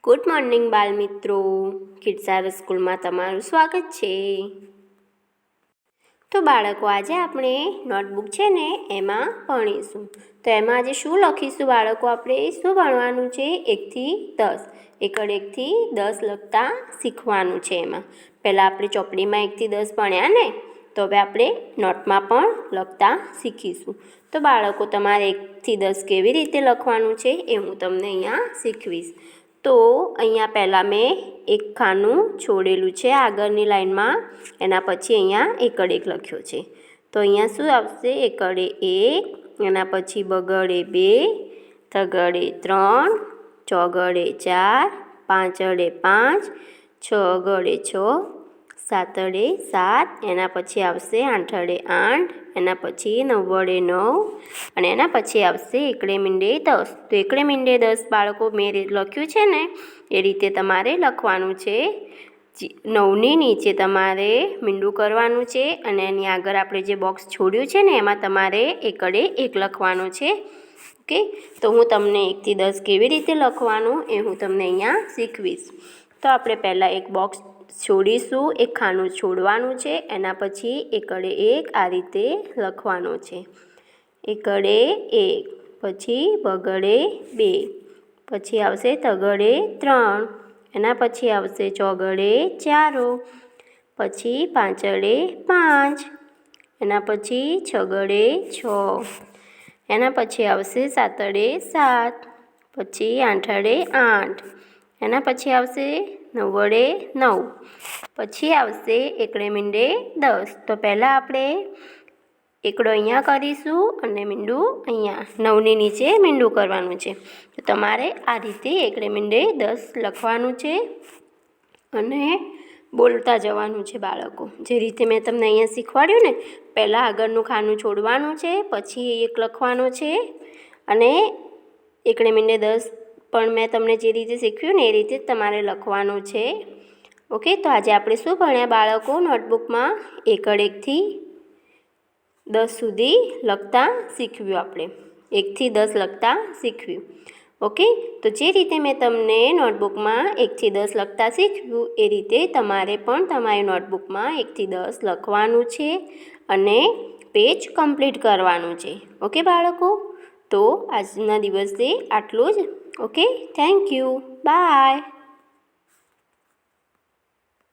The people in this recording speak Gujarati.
ગુડ મોર્નિંગ બાળમિત્રો, કિડસાર સ્કૂલમાં તમારું સ્વાગત છે। તો બાળકો, આજે આપણે નોટબુક છે ને એમાં ભણીશું। તો એમાં આજે શું લખીશું બાળકો? આપણે શું ભણવાનું છે? 1 થી 10 એકડ 1 થી 10 લખતા શીખવાનું છે। એમાં પહેલાં આપણે ચોપડીમાં 1 થી 10 ભણ્યા ને, તો હવે આપણે નોટમાં પણ લખતા શીખીશું। તો બાળકો, તમારે 1 થી 10 કેવી રીતે લખવાનું છે એ હું તમને અહીંયા શીખવીશ। તો અહીંયા પહેલાં મેં એક ખાનું છોડેલું છે આગળની લાઈનમાં, એના પછી અહીંયા એકડ 1 લખ્યો છે। તો અહીંયા શું આવશે? એકડ 1, એના પછી બગડે 2, તગડે 3, ચોગડે 4, પાંચડે 5, છગડે 6, સાતડે 7, એના પછી આવશે આઠડે 8, એના પછી નવ્વડે 9, અને એના પછી આવશે એકડે મીંડે 10। તો એકડે મીંડે 10 બાળકો મેં લખ્યું છે ને એ રીતે તમારે લખવાનું છે। 9ની નીચે તમારે મીંડું કરવાનું છે, અને એની આગળ આપણે જે બોક્સ છોડ્યું છે ને એમાં તમારે એકડે 1 લખવાનું છે। ઓકે, તો હું તમને 1 થી 10 કેવી રીતે લખવાનું એ હું તમને અહીંયા શીખવીશ। તો આપણે પહેલાં એક બોક્સ છોડીશું, એક ખાનું છોડવાનું છે, એના પછી એકડે 1 આ રીતે લખવાનું છે। એકડે 1, પછી બગડે 2, પછી આવશે તગડે 3, એના પછી આવશે ચોગડે 4, પછી પાંચડે 5, એના પછી છગડે 6, એના પછી આવશે સાતડે 7, પછી આઠડે 8, એના પછી આવશે નવ્વડે 9, પછી આવશે એકડે મીંડે 10। તો પહેલાં આપણે એકડો અહીંયા કરીશું અને મીંડું અહીંયા 9ની નીચે મીંડું કરવાનું છે। તો તમારે આ રીતે એકડે મીંડે 10 લખવાનું છે અને બોલતા જવાનું છે બાળકો, જે રીતે મેં તમને અહીંયા શીખવાડ્યું ને। પહેલાં આગળનું ખાનું છોડવાનું છે, પછી 1 લખવાનું છે, અને એકડે મીંડે 10 પણ મેં તમને જે રીતે શીખવ્યું ને એ રીતે જ તમારે લખવાનું છે। ઓકે, તો આજે આપણે શું ભણ્યા બાળકો? નોટબુકમાં એકડ 1 થી 10 સુધી લખતા શીખવ્યું આપણે, 1 થી 10 લખતા શીખવ્યું। ઓકે, તો જે રીતે મેં તમને નોટબુકમાં 1 થી 10 લખતા શીખવ્યું એ રીતે તમારે પણ તમારી નોટબુકમાં 1 થી 10 લખવાનું છે અને પેજ કમ્પ્લીટ કરવાનું છે। ઓકે બાળકો, તો આજના દિવસે આટલું જ। Okay, thank you, by.